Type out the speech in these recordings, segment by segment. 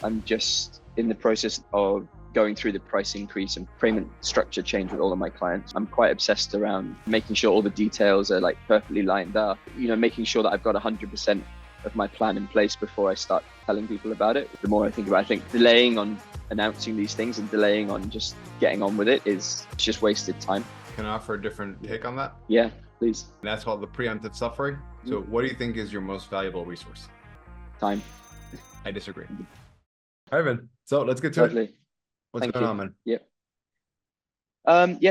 I'm just in the process of going through the price increase and payment structure change with all of my clients. I'm quite obsessed around making sure all the details are like perfectly lined up, making sure that I've got 100% of my plan in place before I start telling people about it. The more I think about it, I think delaying on announcing these things and delaying on just getting on with it is just wasted time. Can I offer a different take on that? Yeah, please. And that's called the preemptive suffering. So what do you think is your most valuable resource? Time. I disagree. All right, man. So let's get to it. What's going on, man? Yeah.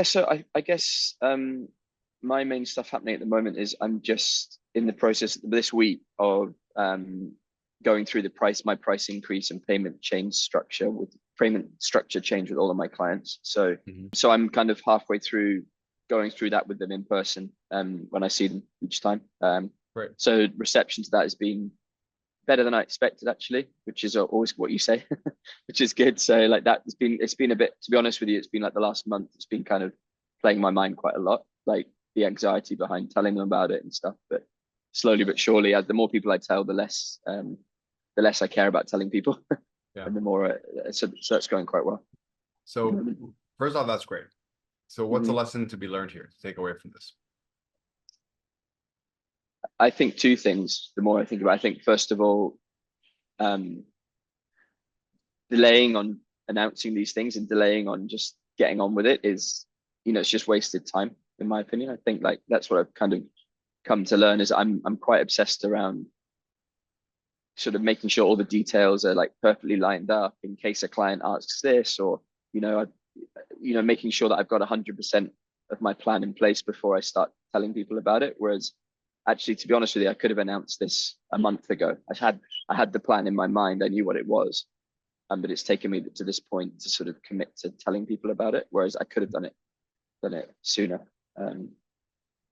So I guess my main stuff happening at the moment is I'm just in the process this week of going through my price increase and payment change change with all of my clients. So so I'm kind of halfway through going through that with them in person when I see them each time. Right. So reception to that has been better than I expected, actually, which is always what you say, which is good. So like that, it's been a bit, to be honest with you, it's been like the last month, it's been kind of playing my mind quite a lot, like the anxiety behind telling them about it and stuff. But slowly but surely, the more people I tell, the less I care about telling people, and the more so that's going quite well. So first off, that's great. So what's the lesson to be learned here to take away from this? I think two things. The more I think about it, I think first of all, delaying on announcing these things and delaying on just getting on with it is, it's just wasted time, in my opinion. I think like that's what I've kind of come to learn is I'm quite obsessed around sort of making sure all the details are like perfectly lined up in case a client asks this, or making sure that I've got 100% of my plan in place before I start telling people about it. Whereas actually, to be honest with you, I could have announced this a month ago. I had the plan in my mind. I knew what it was, but it's taken me to this point to sort of commit to telling people about it. Whereas I could have done it sooner.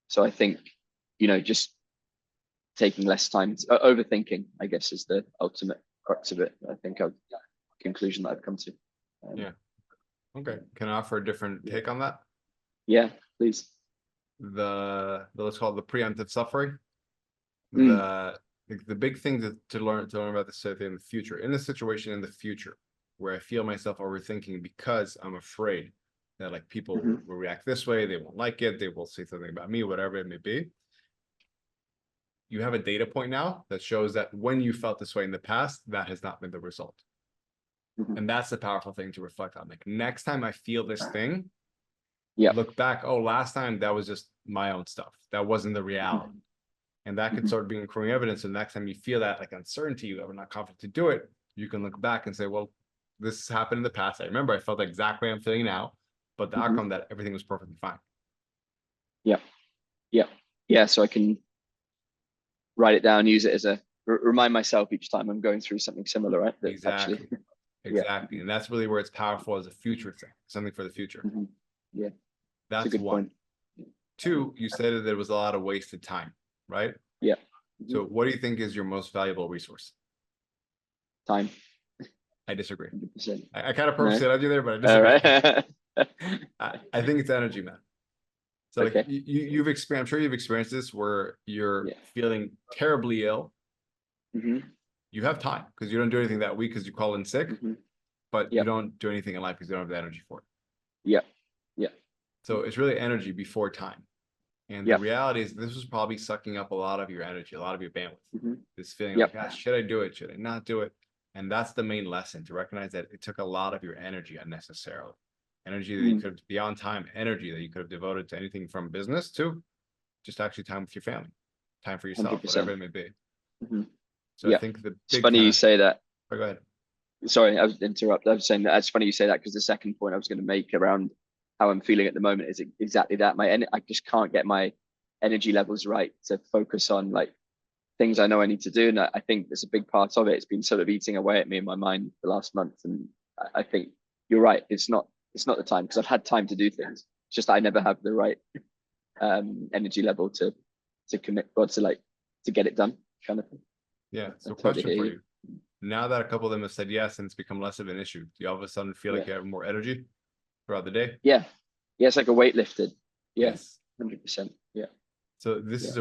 So I think, just taking less time, overthinking, I guess, is the ultimate crux of it. I think conclusion that I've come to. Yeah. Okay. Can I offer a different take on that? Yeah, please. Let's call it the preemptive suffering. The big thing to learn about this in the future, in the situation in the future where I feel myself overthinking because I'm afraid that like people will react this way, they won't like it, they will say something about me, whatever it may be. You have a data point now that shows that when you felt this way in the past, that has not been the result. And that's the powerful thing to reflect on. Like next time I feel this thing, look back, oh, last time that was just my own stuff. That wasn't the reality. And that could start being accruing evidence. And next time you feel that like uncertainty, you are not confident to do it, you can look back and say, well, this happened in the past. I remember I felt exactly how I'm feeling now, but the outcome that everything was perfectly fine. Yeah. So I can write it down, use it as remind myself each time I'm going through something similar, right? Exactly. Exactly. And that's really where it's powerful as a future thing, something for the future. Yeah. That's a good one. Point. Two, you said that there was a lot of wasted time, right? Yeah. So what do you think is your most valuable resource? Time. I disagree. 100%. I kind of purposely led you there, but I disagree. Right. I think it's energy, man. So like you've experienced, I'm sure you've experienced this where you're feeling terribly ill. You have time because you don't do anything that week because you call in sick, but you don't do anything in life because you don't have the energy for it. Yeah. So it's really energy before time. And the reality is this was probably sucking up a lot of your energy, a lot of your bandwidth. This feeling like, gosh, should I do it? Should I not do it? And that's the main lesson, to recognize that it took a lot of your energy unnecessarily. Energy that you could have beyond time, energy that you could have devoted to anything from business to just actually time with your family, time for yourself, 100%. Whatever it may be. So I think it's funny you say that. Oh, go ahead. Sorry, I was interrupted. I was saying that it's funny you say that because the second point I was going to make around how I'm feeling at the moment is exactly that. I just can't get my energy levels right to focus on like things I know I need to do. And I think there's a big part of it. It's been sort of eating away at me in my mind the last month. And I think you're right. It's not the time because I've had time to do things. It's just I never have the right energy level to commit or to get it done kind of thing. Yeah. So question for you. Now that a couple of them have said yes and it's become less of an issue, do you all of a sudden feel like you have more energy throughout the day? Yeah. It's like a weight lifted. Yes. 100%. Yeah. So this is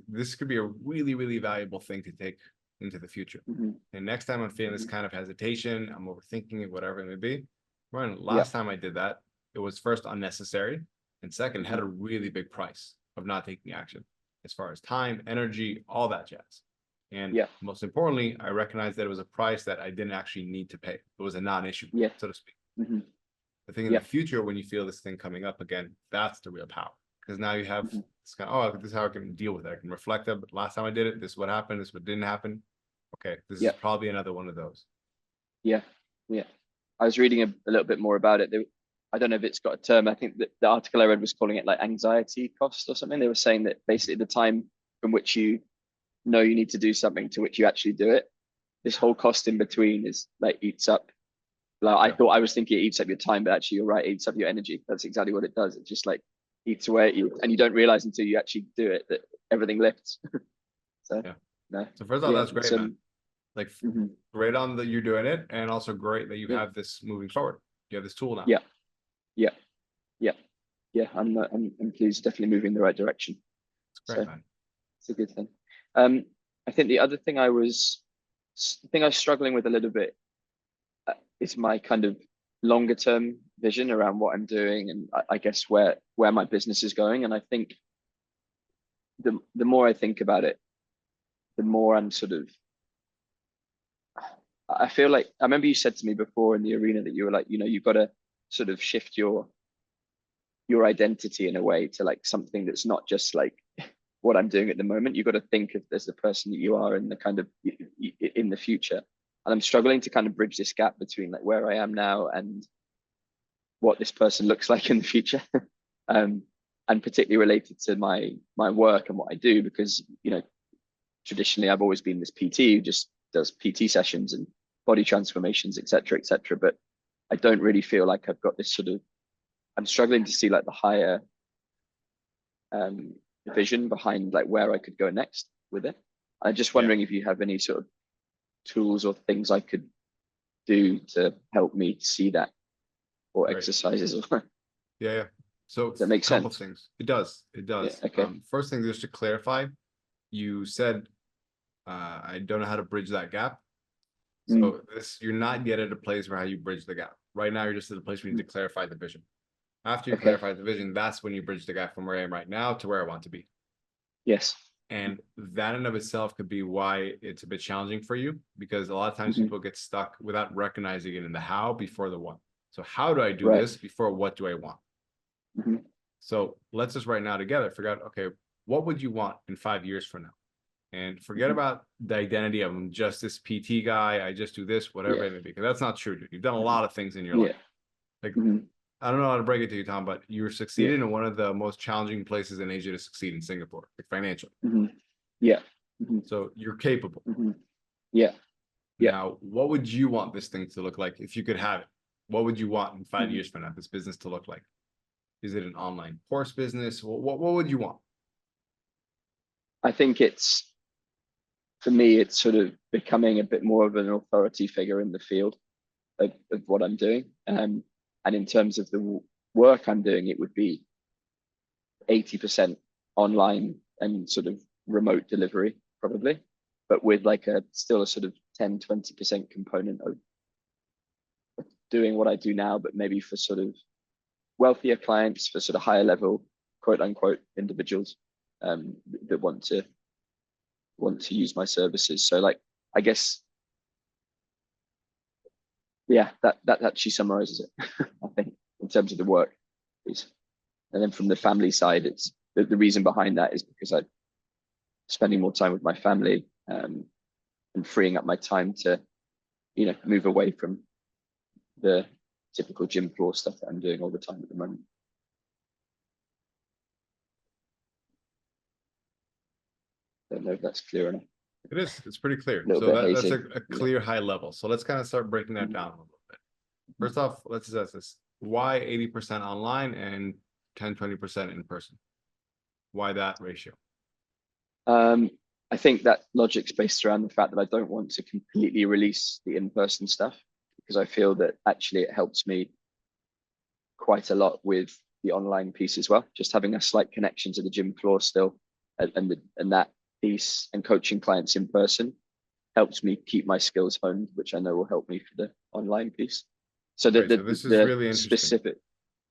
this could be a really, really valuable thing to take into the future. Mm-hmm. And next time I'm feeling this Mm-hmm. kind of hesitation, I'm overthinking it, whatever it may be. Ryan, Yeah. last time I did that, it was first unnecessary, and second, had a Mm-hmm. really big price of not taking action as far as time, energy, all that jazz. And Yeah. most importantly, I recognized that it was a price that I didn't actually need to pay. It was a non-issue, Yeah. so to speak. Mm-hmm. I think in Yeah. the future, when you feel this thing coming up again, that's the real power. Because now you have Mm-hmm. this kind of, oh, this is how I can deal with it. I can reflect it. But last time I did it, this is what happened. This is what didn't happen. Okay, this Yeah. is probably another one of those. Yeah. Yeah. I was reading a little bit more about it. I don't know if it's got a term. I think that the article I read was calling it like anxiety cost or something. They were saying that basically the time from which you know you need to do something to which you actually do it, this whole cost in between is like eats up. Like I was thinking it eats up your time, but actually you're right, it eats up your energy. That's exactly what it does. It just like eats away at you, and you don't realize until you actually do it that everything lifts. So Yeah. no, So first of all, yeah, that's great, man. Like mhm. great on that you're doing it, and also great that you Yeah, have this moving forward. You have this tool now. yeah, yeah, yeah, yeah. I'm pleased, definitely moving in the right direction. It's great, So man. it's a good thing. Um, I think the other thing I was struggling with a little bit is my kind of longer term vision around what I'm doing, and I guess where my business is going. And I think the more I think about it, the more I'm sort of, I feel like, I remember you said to me before in the arena that you were like, you've got to sort of shift your identity in a way to like something that's not just like what I'm doing at the moment. You've got to think of as the person that you are in the kind of in the future. And I'm struggling to kind of bridge this gap between like where I am now and what this person looks like in the future. And particularly related to my work and what I do, because traditionally I've always been this PT who just does PT sessions and body transformations, etc., etc. But I don't really feel like I've got this sort of, I'm struggling to see like the higher vision behind like where I could go next with it. I'm just wondering if you have any sort of tools or things I could do to help me see that, or Great. exercises, or Yeah. So does that make a couple sense? things. It does. It Yeah. does. Okay. First thing, just to clarify, you said I don't know how to bridge that gap. So you're not yet at a place where how you bridge the gap. Right now, you're just at a place where you need to clarify the vision. After you Okay. clarify the vision, that's when you bridge the gap from where I am right now to where I want to be. Yes. And that in of itself could be why it's a bit challenging for you, because a lot of times people get stuck without recognizing it in the how before the what. So how do I do Right. this before what do I want? So let's just right now together figure out, okay, what would you want in 5 years from now? And forget about the identity of I'm just this PT guy, I just do this, whatever it may be, because that's not true, dude. You've done a lot of things in your life. Like, I don't know how to break it to you, Tom, but you're succeeding in one of the most challenging places in Asia to succeed, in Singapore, like financially. Yeah. So you're capable. Yeah. Now, what would you want this thing to look like if you could have it? What would you want in 5 years from now, this business to look like? Is it an online course business? What would you want? I think for me, it's sort of becoming a bit more of an authority figure in the field of what I'm doing. And in terms of the work I'm doing, it would be 80% online and sort of remote delivery, probably, but with like still a sort of 10-20% component of doing what I do now, but maybe for sort of wealthier clients, for sort of higher level, quote unquote, individuals that want to use my services. So like, I guess, yeah, that actually summarizes it. I think in terms of the work piece. And then from the family side, it's the reason behind that is because I'm spending more time with my family and freeing up my time to, move away from the typical gym floor stuff that I'm doing all the time at the moment. Don't know if that's clear enough. It is. It's pretty clear. A little So bit that's hazy. a clear high level. So let's kind of start breaking that down a little bit. First off, let's assess this. Why 80% online and 10-20% in person? Why that ratio? I think that logic's based around the fact that I don't want to completely release the in-person stuff, because I feel that actually it helps me quite a lot with the online piece as well. Just having a slight connection to the gym floor still, and that piece, and coaching clients in person helps me keep my skills honed, which I know will help me for the online piece. So Right, so this is really interesting. specific.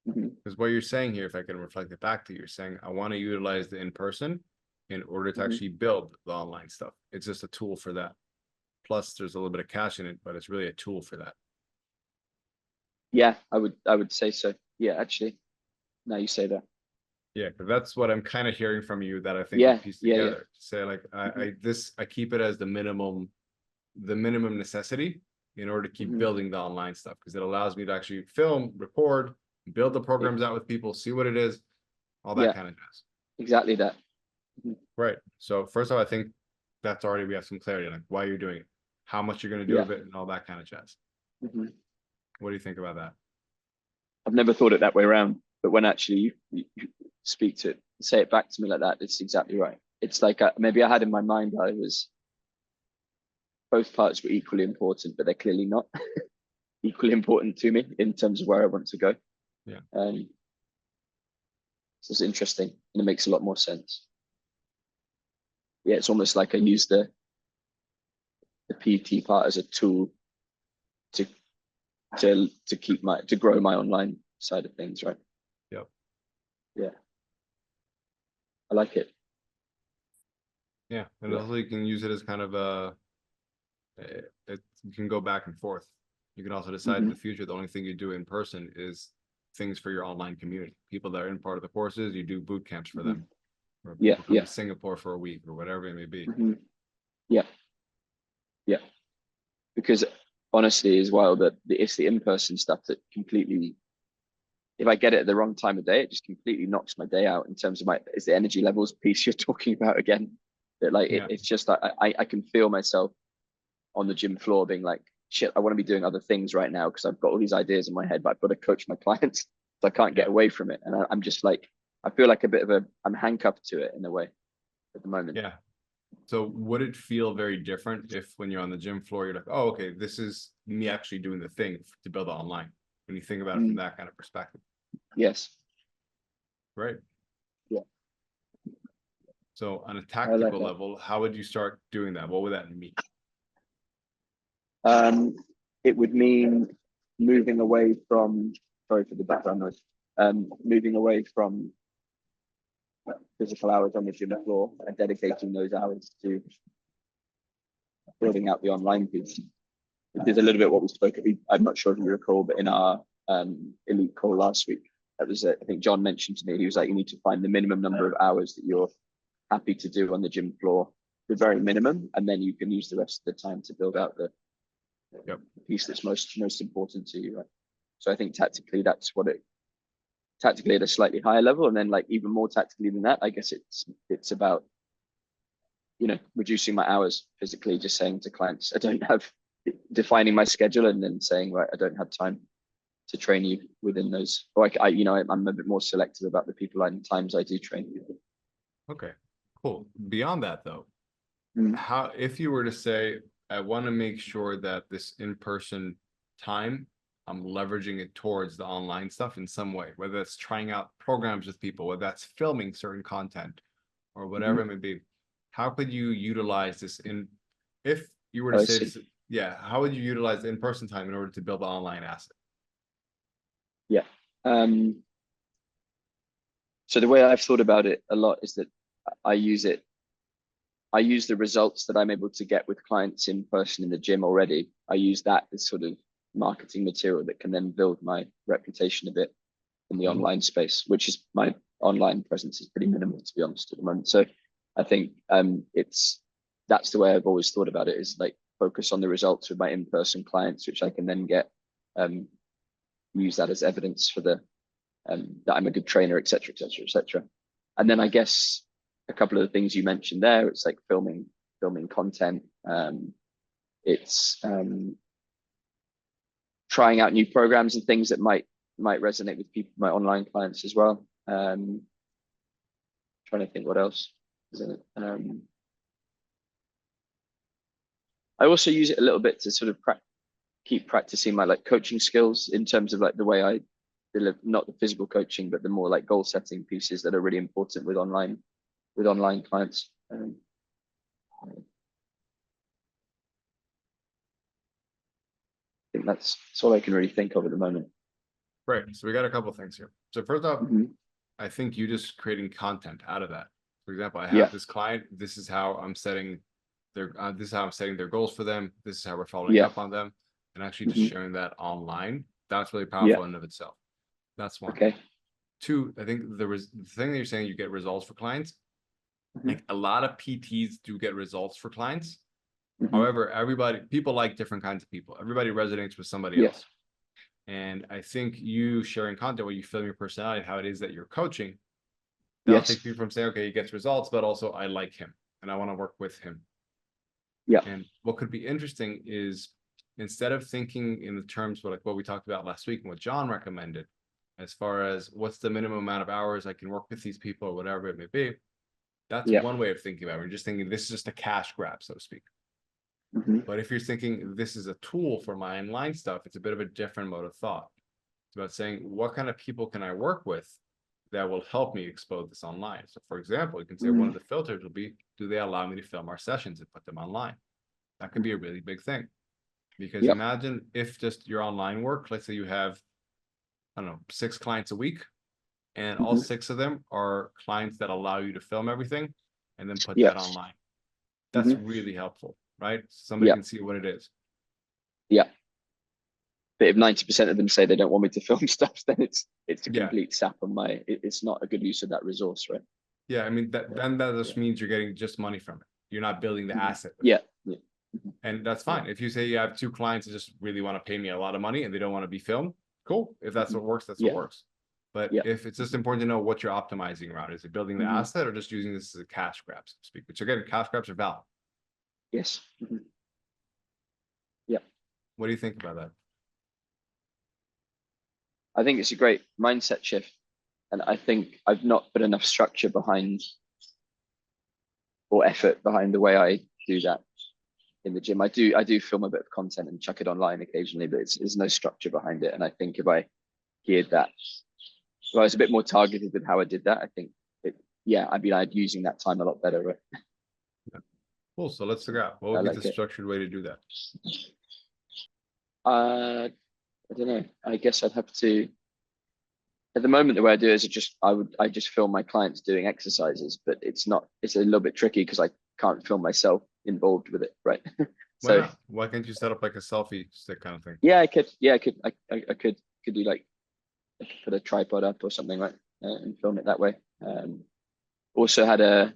Because what you're saying here, if I can reflect it back to you, you're saying, I want to utilize the in-person in order to actually build the online stuff. It's just a tool for that. Plus, there's a little bit of cash in it, but it's really a tool for that. Yeah, I would say so. Yeah, actually, now you say that. Yeah, because that's what I'm kind of hearing from you that I think Yeah, we piece yeah, together. Say like I keep it as the minimum necessity in order to keep building the online stuff, because it allows me to actually film, record, build the programs out with people, see what it is, all that kind of jazz. Exactly that. Right. So first of all, I think that's already, we have some clarity on like why you're doing it, how much you're going to do of it, and all that kind of jazz. What do you think about that? I've never thought it that way around, but when actually you speak to it, say it back to me like that, it's exactly right. It's like maybe I had in my mind both parts were equally important, but they're clearly not equally important to me in terms of where I want to go. Yeah. So it's interesting, and it makes a lot more sense. Yeah, it's almost like I use the PT part as a tool to grow my online side of things, right? Yep. Yeah. I like it. Yeah, and also you can use it as kind of you can go back and forth. You can also decide in the future the only thing you do in person is things for your online community. People that are in part of the courses, you do boot camps for them. Or people come to Singapore for a week or whatever it may be. Yeah. Yeah. Because honestly, as well, that it's the in-person stuff that completely, if I get it at the wrong time of day, it just completely knocks my day out in terms of it's the energy levels piece you're talking about again. That like it's just like I can feel myself on the gym floor being like, shit, I want to be doing other things right now because I've got all these ideas in my head, but I've got to coach my clients, so I can't get away from it. And I'm just like, I feel like I'm handcuffed to it in a way at the moment. Yeah. So would it feel very different if when you're on the gym floor, you're like, oh, okay, this is me actually doing the thing to build it online, when you think about it from that kind of perspective? Yes. Right. Yeah. So on a tactical level, how would you start doing that? What would that mean? It would mean moving away from, sorry for the background noise, moving away from physical hours on the gym floor and dedicating those hours to building out the online piece. It is a little bit what we spoke about. I'm not sure if you recall, but in our elite call last week, that was I think John mentioned to me, he was like, you need to find the minimum number of hours that you're happy to do on the gym floor, the very minimum, and then you can use the rest of the time to build out the piece that's most important to you, right? So I think tactically that's what tactically at a slightly higher level, and then like even more tactically than that, I guess it's about reducing my hours physically, just saying to clients I don't have, defining my schedule and then saying, right, I don't have time to train you within those, or I'm a bit more selective about the people and times I do train people. Okay, cool. Beyond that though, how, if you were to say, I want to make sure that this in-person time, I'm leveraging it towards the online stuff in some way, whether it's trying out programs with people, whether that's filming certain content or whatever it may be, how could you utilize this if you were to say this, how would you utilize the in-person time in order to build the online asset? Yeah. So the way I've thought about it a lot is that I use the results that I'm able to get with clients in person in the gym already. I use that as sort of marketing material that can then build my reputation a bit in the online space, which is my online presence is pretty minimal, to be honest, at the moment. So I think that's the way I've always thought about it, is like focus on the results with my in-person clients, which I can then get use that as evidence for that I'm a good trainer, etc., etc., etc. And then I guess a couple of the things you mentioned there, it's like filming content. It's trying out new programs and things that might resonate with people, my online clients as well. Trying to think what else, isn't it? I also use it a little bit to sort of keep practicing my like coaching skills in terms of like the way I deliver, not the physical coaching, but the more like goal setting pieces that are really important with online clients. think that's all I can really think of at the moment. Right. So we got a couple of things here. So first off, Mhm. I think you just creating content out of that. For example, I Yeah. have this client. This is how I'm setting their goals for them. This is how we're following Yeah. up on them, and actually just Mhm. sharing that online. That's really Yeah. powerful in and of itself. That's one. Okay. Two, I think the thing that you're saying, you get results for clients. Mhm. Like a lot of PTs do get results for clients. Mhm. However, people like different kinds of people. Everybody resonates with somebody Yeah. else. And I think you sharing content where you film your personality, how it is that you're coaching, that'll Yes. take people from saying, okay, he gets results, but also I like him and I want to work with him. Yeah. And what could be interesting is instead of thinking in the terms of like what we talked about last week and what John recommended, as far as what's the minimum amount of hours I can work with these people or whatever it may be, that's Yeah. one way of thinking about it. We're just thinking this is just a cash grab, so to speak. Mhm. But if you're thinking this is a tool for my online stuff, it's a bit of a different mode of thought. It's about saying, what kind of people can I work with that will help me expose this online? So for example, you can say one of the filters will be, do they allow me to film our sessions and put them online? That can be a really big thing. Because Yeah. imagine if just your online work, let's say you have, I don't know, 6 clients a week, and all Mhm. 6 of them are clients that allow you to film everything and then put Yeah. that online. That's Mhm. really helpful, right? Somebody Yeah. can see what it is. Yeah. But if 90% of them say they don't want me to film stuff, then it's a Yeah. complete sap on it's not a good use of that resource, right? Yeah. I mean, then that just Yeah. means you're getting just money from it. You're not building the Mhm. asset with it. Yeah. Yeah. Mhm. And that's fine. If you say you have 2 clients that just really want to pay me a lot of money and they don't want to be filmed, cool. If that's what works, that's what Yeah. works. But Yeah. if it's just important to know what you're optimizing around, is it building the Mhm. asset or just using this as a cash grab, so to speak? Which again, cash grabs are valid. Yes. Mhm. Yeah. What do you think about that? I think it's a great mindset shift. And I think I've not put enough structure behind or effort behind the way I do that in the gym. I do film a bit of content and chuck it online occasionally, but there's no structure behind it. And I think if I geared that, if I was a bit more targeted with how I did that, I think I'd using that time a lot better. Right? Yeah. Cool. So let's figure out what I would be like the it. structured way to do that. I don't know. I guess I'd have to. At the moment, the way I do it is I just film my clients doing exercises, but it's a little bit tricky because I can't film myself involved with it, right? Why So not? Why can't you set up like a selfie stick kind of thing? yeah, I could. Yeah, I could do like I could put a tripod up or something, right, and film it that way. Also had a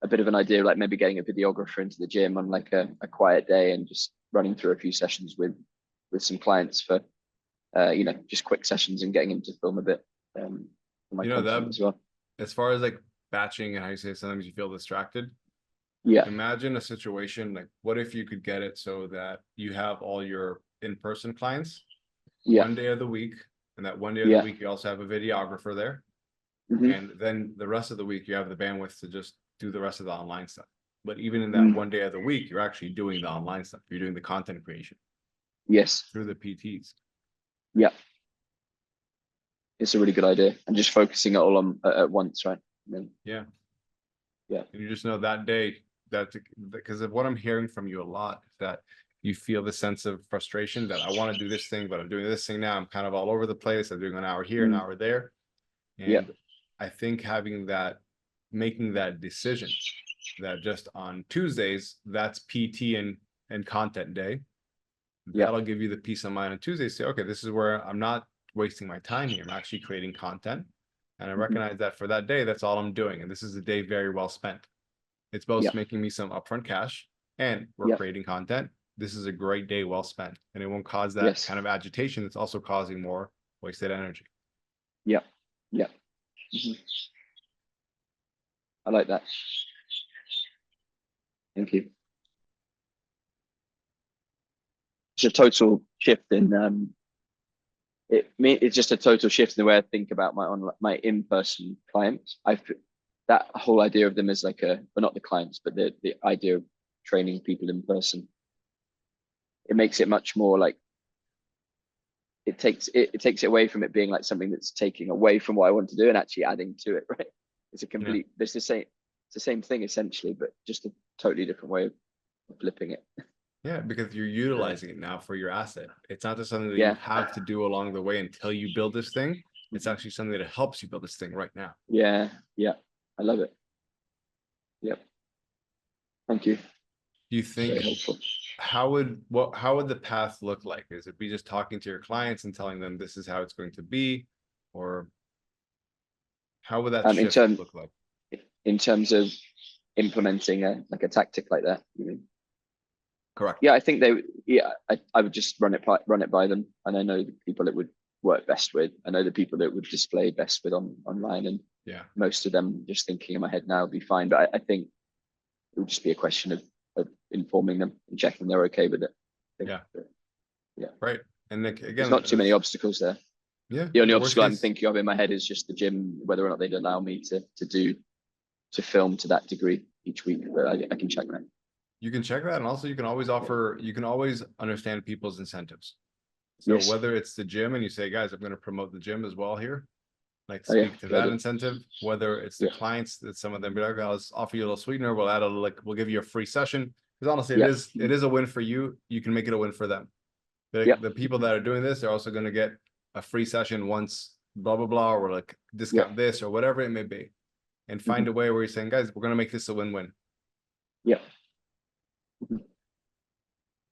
bit of an idea of like maybe getting a videographer into the gym on like a quiet day and just running through a few sessions with some clients for just quick sessions and getting him to film a bit for my You know, content that as well. as far as like batching and how you say sometimes you feel distracted, Yeah, imagine a situation like what if you could get it so that you have all your in-person clients yeah, one day of the week, and that one day of the yeah. week you also have a videographer there, Hmm. and then the rest of the week you have the bandwidth to just do the rest of the online stuff. But even in that Mm. one day of the week, you're actually doing the online stuff. You're doing the content creation Yes, through the PTs. yeah. It's a really good idea, and just focusing it all on at once, right? And then, Yeah. yeah, And you just know that day that because of what I'm hearing from you a lot is that you feel the sense of frustration that I want to do this thing, but I'm doing this thing now. I'm kind of all over the place. I'm doing an hour here, an mm. hour there. Yeah, And I think having that, making that decision that just on Tuesdays, that's PT and content day. yeah. That'll give you the peace of mind on Tuesdays. Say, okay, this is where I'm not wasting my time here. I'm actually creating content. And I Hmm. recognize that for that day, that's all I'm doing. And this is a day very well spent. It's both Yeah, making me some upfront cash and we're yeah. creating content. This is a great day well spent. And it won't cause that Yes, kind of agitation. It's also causing more wasted energy. yeah, yeah. Hmm. I like that. Thank you. It's a total shift in it's just a total shift in the way I think about my in-person clients. That whole idea of them as like but not the clients, but the idea of training people in person. It makes it much more like it takes it away from it being like something that's taking away from what I want to do and actually adding to it, right? Yeah. It's the same thing essentially, but just a totally different way of flipping it. Yeah, because you're utilizing it now for your asset. It's not just something that you Yeah. have to do along the way until you build this thing. It's Mhm. actually something that helps you build this thing right now. Yeah. Yeah. I love it. Yep. Thank you. Do you think Very helpful. how would the path look like? Is it be just talking to your clients and telling them this is how it's going to be, or how would that In shift terms look like? in terms of implementing a like a tactic like that, you mean? Correct. Yeah, I think I would just run it by them, and I know the people it would work best with. I know the people that would display best with online, and Yeah. most of them, just thinking in my head now, would be fine. But I think it would just be a question of informing them and checking they're okay with it. Yeah. Yeah. Right. And like, There's again, not too many obstacles there. yeah, The only the worst obstacle I'm case, thinking of in my head is just the gym, whether or not they'd allow me to film to that degree each week. But I can check that. you can check that. And also you can always offer, you can always understand people's incentives. So Yes. whether it's the gym and you say, guys, I'm going to promote the gym as well here, like Oh, yeah. speak to Good that idea. incentive, whether it's the Yeah. clients that some of them be like, "Oh, let's offer you a little sweetener, we'll add a like we'll give you a free session." Because honestly, Yeah. it is a win for you. You can make it a win for them. Yeah. The people that are doing this, they're also going to get a free session once, blah blah blah, or like discount this or whatever it may be, and find a way where you're saying, guys, we're going to make this a win-win. Yeah.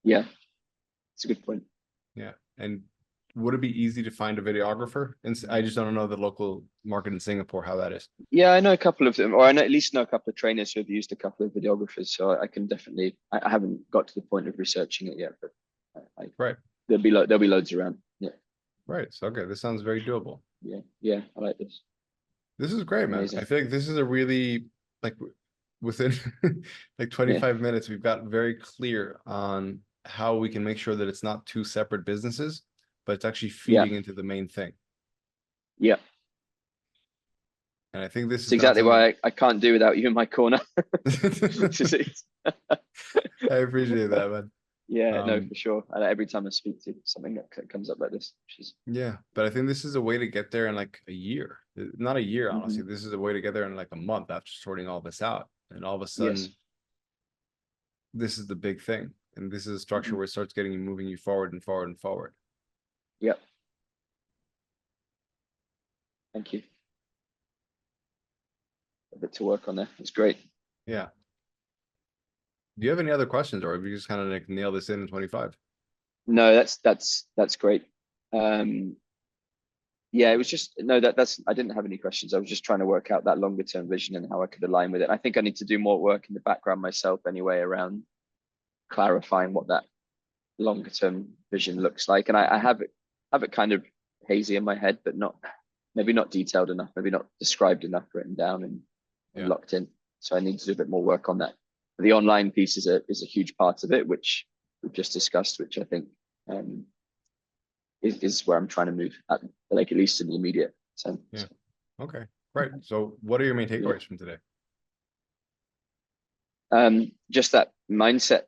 Yeah. It's a good point. Yeah. And would it be easy to find a videographer? And I just don't know the local market in Singapore, how that is. Yeah, I know a couple of them, or I know, at least know a couple of trainers who have used a couple of videographers. So I can definitely. I haven't got to the point of researching it yet, but Right. there'll be loads around. Yeah. Right. So, okay, this sounds very doable. Yeah. Yeah. I like this. This is great, man. Amazing. I feel like this is a really like within like Yeah. 25 minutes, we've got very clear on how we can make sure that it's not two separate businesses, but it's actually Yeah. feeding into the main thing. Yeah. And I think this It's is not exactly something. why I can't do without you in my corner. I appreciate that, man. Yeah, no, for sure. And every time I speak to something that comes up like this, which is Yeah, but I think this is a way to get there in like a year. Not a year, honestly. Mhm. This is a way to get there in like a month after sorting all this out. And all of a Yes. sudden, this is the big thing. And this is a structure Mhm. where it starts getting you moving you forward and forward and forward. Yep. Thank you. A bit to work on there. It's great. Yeah. Do you have any other questions, or have you just kind of like nail this in 25? No, that's great. Yeah, it was just no, that's I didn't have any questions. I was just trying to work out that longer term vision and how I could align with it. I think I need to do more work in the background myself anyway around clarifying what that longer term vision looks like. And I have it kind of hazy in my head, but maybe not detailed enough, maybe not described enough, written down and Yeah. locked in. So I need to do a bit more work on that. But the online piece is a huge part of it, which we've just discussed, which I think is where I'm trying to move at least in the immediate sense. Yeah. Okay. Right. So what are your main takeaways from today? Just that mindset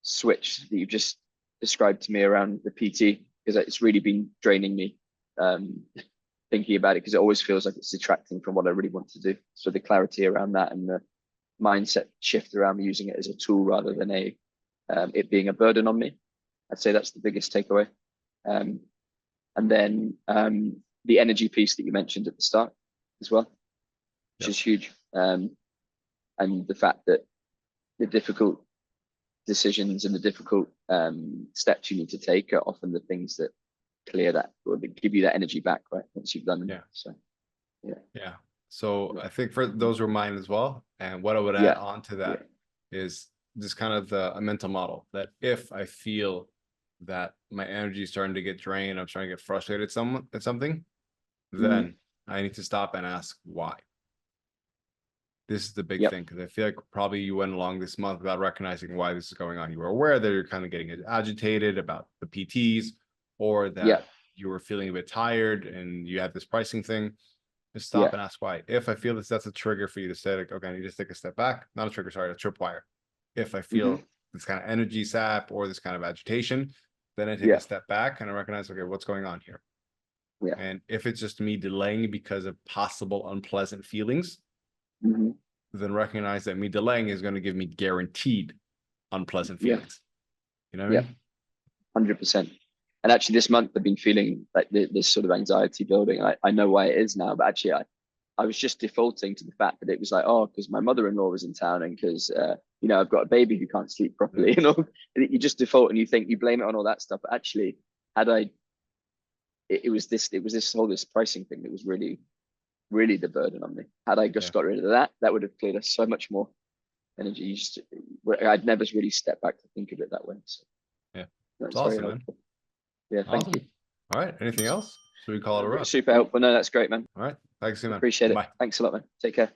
switch that you just described to me around the PT, because it's really been draining me thinking about it, because it always feels like it's detracting from what I really want to do. So the clarity around that and the mindset shift around me using it as a tool rather than it being a burden on me, I'd say that's the biggest takeaway. And then the energy piece that you mentioned at the start as well, which is huge. And the fact that the difficult decisions and the difficult steps you need to take are often the things that clear that or that give you that energy back, right? Once you've done them. Yeah. So Yeah. So I think for those were mine as well. And what I would add yeah. on to that is just kind of a mental model that if I feel that my energy is starting to get drained, I'm starting to get frustrated at something, then I need to stop and ask why. This is the big thing, because I feel like probably you went along this month without recognizing why this is going on. You were aware that you're kind of getting agitated about the PTs, or that you were feeling a bit tired and you had this pricing thing. Just stop and ask why. If I feel that's a trigger for you to say, like, okay, I need to take a step back. Not a trigger, sorry, a tripwire. If I feel this kind of energy sap or this kind of agitation, then I take a step back and I recognize, okay, what's going on here? Yeah. And if it's just me delaying because of possible unpleasant feelings, then recognize that me delaying is going to give me guaranteed unpleasant feelings. You know what I mean? 100%. And actually, this month I've been feeling like this sort of anxiety building. I know why it is now, but actually, I was just defaulting to the fact that it was like, oh, because my mother-in-law was in town, and because I've got a baby who can't sleep properly. You just default and you think you blame it on all that stuff. But actually, it was this whole pricing thing that was really, really the burden on me. Had I just got rid of that, that would have cleared us so much more energy. I'd never really stepped back to think of it that way. So yeah, that's awesome, very man. helpful. Yeah, thank you. All right, anything else? Should we call it a wrap? Super helpful. No, that's great, man. All right, thanks, man. Appreciate it. Bye. Thanks a lot, man. Take care.